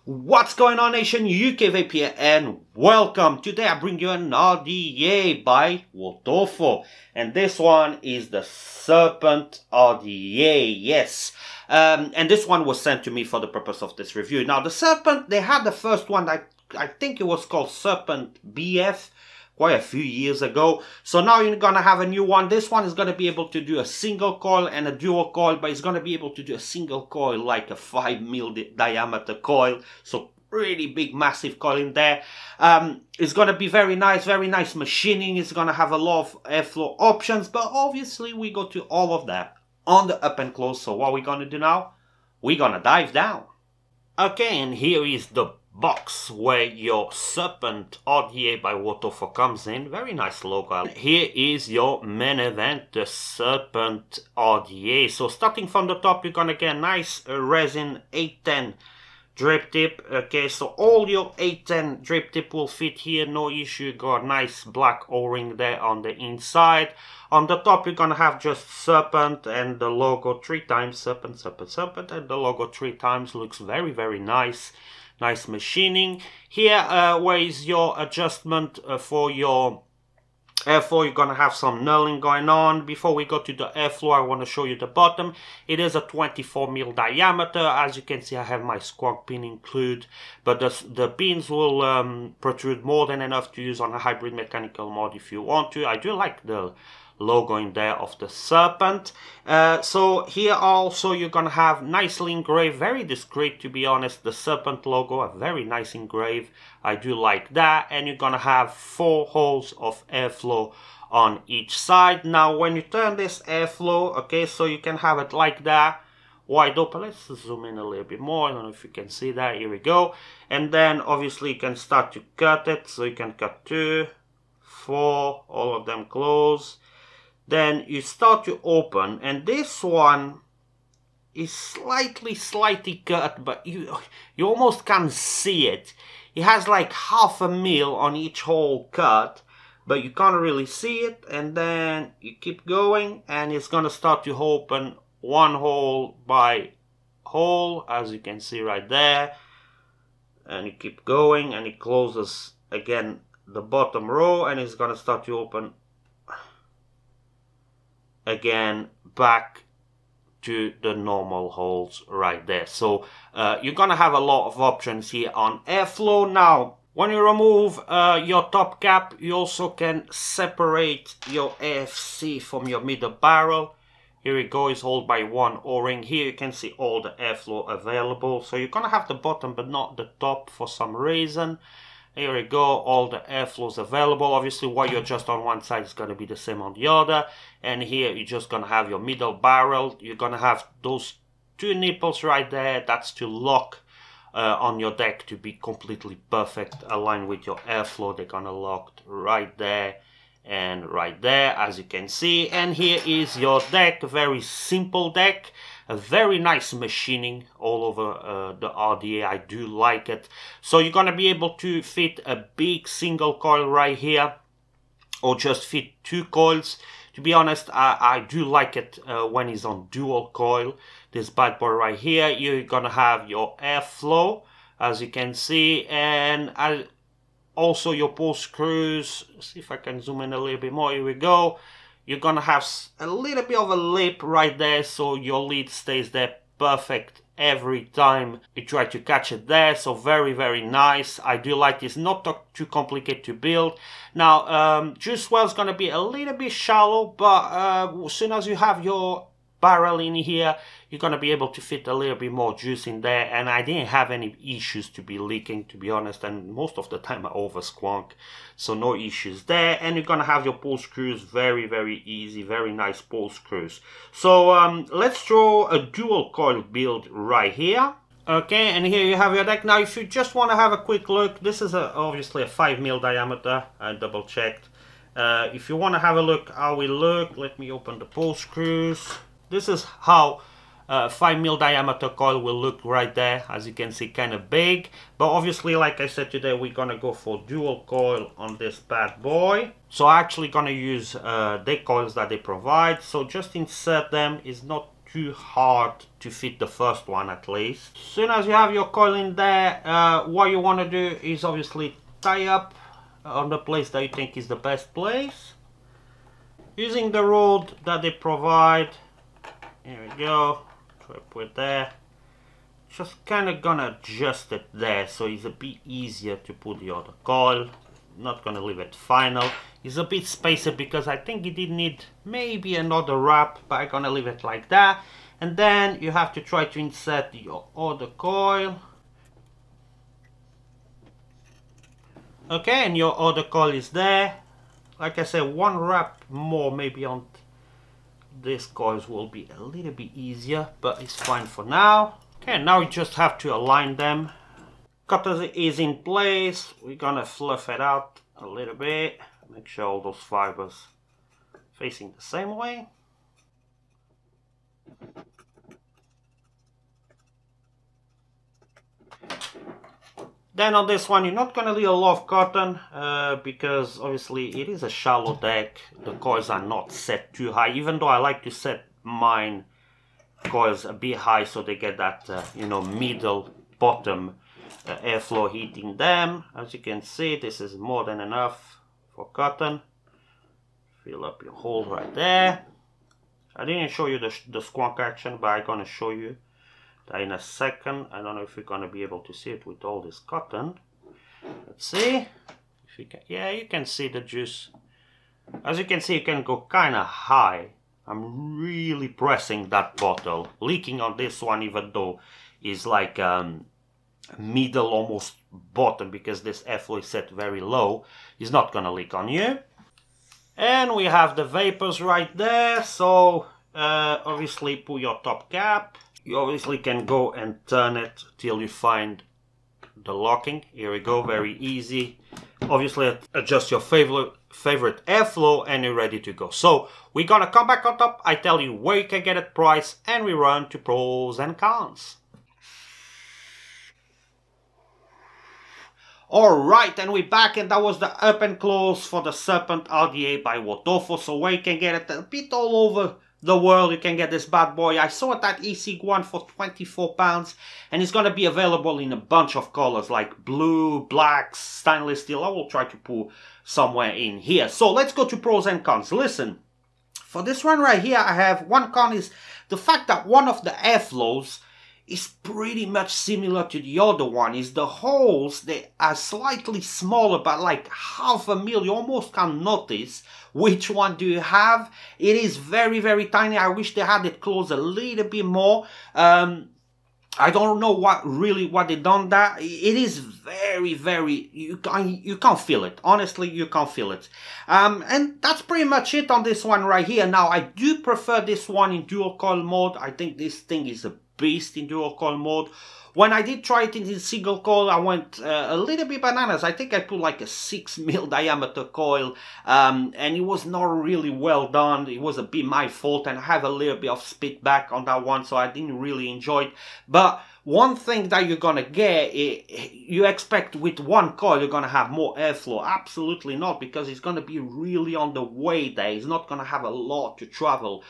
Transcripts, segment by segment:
What's going on, nation? ukvapeuk here and welcome. Today I bring you an RDA by Wotofo, and this one is the Serpent RDA. Yes, and this one was sent to me for the purpose of this review. Now the Serpent, they had the first one that I think it was called Serpent BF quite a few years ago. So now you're gonna have a new one. This one is gonna be able to do a single coil and a dual coil, but it's gonna be able to do a single coil like a 5mm diameter coil. So really big, massive coil in there. It's gonna be very nice machining. It's gonna have a lot of airflow options, but obviously we go to all of that on the up and close. So what we're gonna do now? We're gonna dive down. Okay, and here is the box where your Serpent RDA by Wotofo comes in. Very nice logo. Here is your main event, the Serpent RDA. So starting from the top, you're gonna get a nice resin 810 drip tip. Okay, so all your 810 drip tip will fit here, no issue. Got a nice black O-ring there on the inside. On the top, you're gonna have just Serpent and the logo 3 times. Serpent, and the logo 3 times. Looks very nice. Nice machining. Here where is your adjustment for your airflow. You're gonna have some knurling going on. Before we go to the airflow, I want to show you the bottom. It is a 24mm diameter. As you can see, I have my squawk pin included, but the pins will protrude more than enough to use on a hybrid mechanical mode if you want to. I do like the logo in there of the Serpent. So here also you're gonna have nicely engraved, very discreet to be honest, the Serpent logo, a very nice engrave. I do like that. And you're gonna have 4 holes of airflow on each side. Now when you turn this airflow, okay, so you can have it like that, wide open. Let's zoom in a little bit more. I don't know if you can see that. Here we go. And then obviously you can start to cut it. So you can cut 2, 4, all of them close. Then you start to open, and this one is slightly cut, but you almost can't see it. It has like 1/2 mil on each hole cut, but you can't really see it. And then you keep going, and it's gonna start to open one hole by hole, as you can see right there. And you keep going, and it closes again the bottom row, and it's gonna start to open again back to the normal holes right there. So you're gonna have a lot of options here on airflow. Now when you remove your top cap, you also can separate your AFC from your middle barrel. Here it goes, it's held by one O-ring. Here you can see all the airflow available. So you're gonna have the bottom but not the top for some reason. Here we go, all the airflows available. Obviously what you adjust on one side is going to be the same on the other. And here you're just going to have your middle barrel. You're going to have those 2 nipples right there. That's to lock on your deck to be completely perfect, aligned with your airflow. They're going to lock right there and right there, as you can see. And here is your deck, a very simple deck. A very nice machining all over the RDA. I do like it. So you're gonna be able to fit a big single coil right here, or just fit 2 coils. To be honest, I do like it when it's on dual coil. This bad boy right here, you're gonna have your airflow, as you can see, and also your pull screws. See if I can zoom in a little bit more. Here we go. You're gonna have a little bit of a lip right there, so your lead stays there perfect every time you try to catch it there. So very nice. I do like this. Not too complicated to build. Now juice well is gonna be a little bit shallow, but as soon as you have your barrel in here, you're gonna be able to fit a little bit more juice in there. And I didn't have any issues to be leaking, to be honest, and most of the time I over squonk, so no issues there. And you're gonna have your pull screws, very easy, very nice pull screws. So let's draw a dual coil build right here. Okay, and here you have your deck. Now if you just want to have a quick look, this is obviously a 5mm diameter. I double checked. If you want to have a look how we look, let me open the pull screws. This is how 5mm diameter coil will look right there. As you can see, kind of big, but obviously like I said, today we're gonna go for dual coil on this bad boy. So I'm actually gonna use the coils that they provide. So just insert them. It's not too hard to fit the first one at least. As soon as you have your coil in there, what you want to do is obviously tie up on the place that you think is the best place. Using the rod that they provide. Here we go. Try to put it there. Just kind of gonna adjust it there so it's a bit easier to put the other coil. Not gonna leave it final. It's a bit spaced because I think it did need maybe another wrap, but I'm gonna leave it like that. And then you have to try to insert your other coil. Okay, and your other coil is there. Like I said, one wrap more maybe on these coils will be a little bit easier, but it's fine for now. Okay, now we just have to align them. Cutter is in place. We're gonna fluff it out a little bit. Make sure all those fibers facing the same way. Then on this one, you're not gonna need a lot of cotton because obviously it is a shallow deck. The coils are not set too high, even though I like to set mine coils a bit high so they get that you know, middle bottom airflow hitting them. As you can see, this is more than enough for cotton. Fill up your hole right there. I didn't show you the squonk action, but I'm gonna show you that in a second. I don't know if you're gonna be able to see it with all this cotton. Let's see if you can. Yeah, you can see the juice. As you can see, you can go kind of high. I'm really pressing that bottle, leaking on this one, even though it's like middle, almost bottom, because this airflow is set very low. It's not gonna leak on you. And we have the vapors right there. So obviously put your top cap. You obviously can go and turn it till you find the locking. Here we go, very easy. Obviously adjust your favorite airflow and you're ready to go. So we're gonna come back on top. I tell you where you can get it, price, and we run to pros and cons. Alright, and we're back, and that was the up and close for the Serpent Rda by Wotofo. So where you can get it a bit all over the world, you can get this bad boy. I saw it at EC1 for £24, and it's gonna be available in a bunch of colors like blue, black, stainless steel. I will try to pull somewhere in here. So let's go to pros and cons. Listen, for this one right here, I have one con is the fact that one of the airflows is pretty much similar to the other one. Is the holes, they are slightly smaller, but like half a mil. You almost can't notice which one do you have. It is very, very tiny. I wish they had it closed a little bit more. I don't know what they done that. It is very, very, you can't feel it. Honestly, you can't feel it. And that's pretty much it on this one right here. Now, I do prefer this one in dual coil mode. I think this thing is a beast in dual coil mode. When I did try it in single coil, I went a little bit bananas. I think I put like a 6 mil diameter coil, and it was not really well done. It was a bit my fault, and I have a little bit of spit back on that one, so I didn't really enjoy it. But one thing that you're gonna get, you expect with one coil you're gonna have more airflow. Absolutely not, because it's gonna be really on the way there. It's not gonna have a lot to travel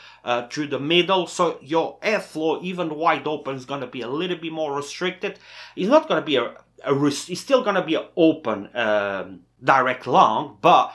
through the middle, so your airflow, even wide open, is gonna be a little bit more restricted. It's not gonna be it's still gonna be an open direct lung, but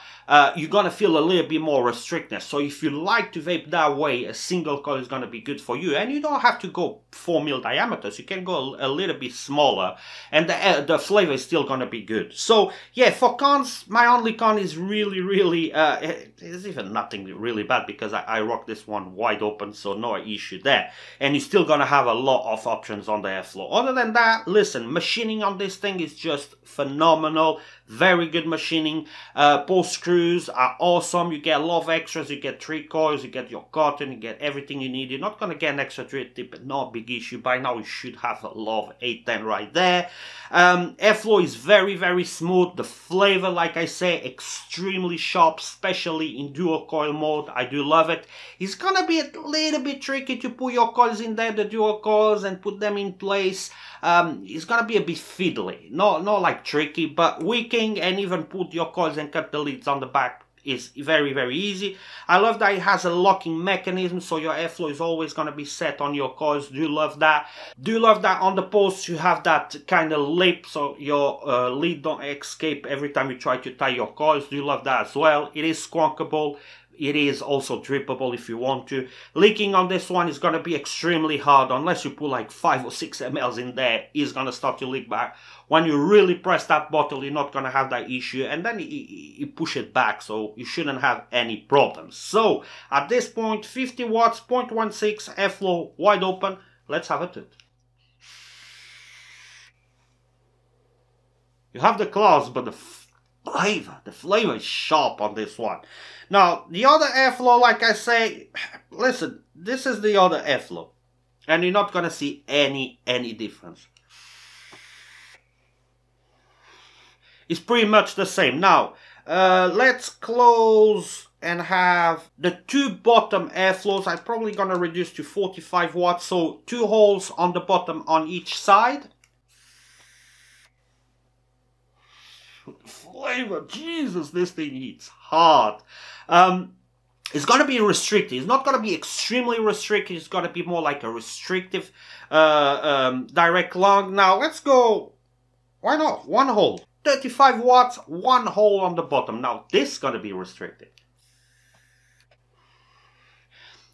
you're gonna feel a little bit more restrictedness. So if you like to vape that way, a single coil is gonna be good for you, and you don't have to go 4 mil diameters. You can go a little bit smaller, and the flavor is still gonna be good. So yeah, for cons, my only con is really there's even nothing really bad, because I rock this one wide open, so no issue there, and you're still gonna have a lot of options on the airflow. Other than that, listen, machining on this thing is just phenomenal. Very good machining. Post screws are awesome. You get a lot of extras. You get 3 coils, you get your cotton, you get everything you need. You're not going to get an extra drip tip, but not a big issue. By now you should have a lot of 810 right there. Airflow is very smooth. The flavor, like I say, extremely sharp, especially in dual coil mode. I do love it. It's going to be a little bit tricky to put your coils in there, the dual coils, and put them in place. It's going to be a bit fiddly. Not like tricky, but weaking, and even put your coils and cut the leads on the back is very, very easy. I love that it has a locking mechanism, so your airflow is always going to be set on your coils. Do love that. Do love that on the post you have that kind of lip, so your lead don't escape every time you try to tie your coils. Do love that as well. It is squonkable. It is also drippable if you want to. Leaking on this one is going to be extremely hard. Unless you put like 5 or 6 ml in there, it's going to start to leak back. When you really press that bottle, you're not going to have that issue. And then you push it back, so you shouldn't have any problems. So, at this point, 50 watts, 0.16, airflow, wide open. Let's have a toot. You have the clouds, but the flavor is sharp on this one. Now, the other airflow, like I say, listen, this is the other airflow. And you're not going to see any difference. It's pretty much the same. Now, let's close and have the 2 bottom airflows. I'm probably going to reduce to 45 watts. So 2 holes on the bottom on each side. Flavor, Jesus, this thing hits hard. It's going to be restricted. It's not going to be extremely restricted. It's going to be more like a restrictive direct lung. Now, let's go, why not? 1 hole. 35 watts, 1 hole on the bottom. Now, this is going to be restricted.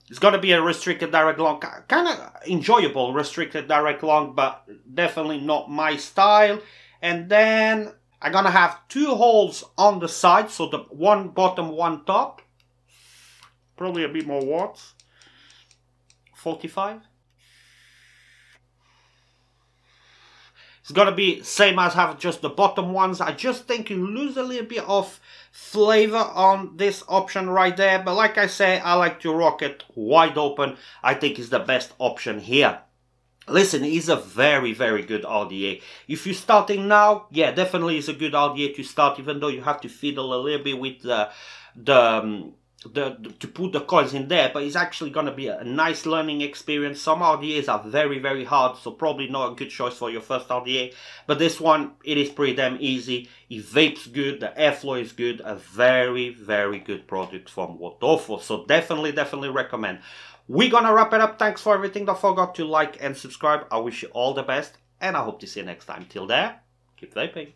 It's going to be a restricted direct lung. Kind of enjoyable restricted direct lung, but definitely not my style. And then I'm going to have 2 holes on the side, so the 1 bottom, 1 top. Probably a bit more watts. 45. It's going to be same as have just the bottom ones. I just think you lose a little bit of flavor on this option right there. But like I say, I like to rock it wide open. I think it's the best option here. Listen, it's a very, very good RDA. If you're starting now, yeah, definitely it's a good RDA to start, even though you have to fiddle a little bit with to put the coils in there, but it's actually going to be a nice learning experience. Some RDAs are very, very hard, so probably not a good choice for your first RDA, but this one, it is pretty damn easy. It vapes good, the airflow is good, a very, very good product from Wotofo, so definitely recommend. We're gonna wrap it up. Thanks for everything. Don't forget to like and subscribe. I wish you all the best, and I hope to see you next time. Till there, keep vaping.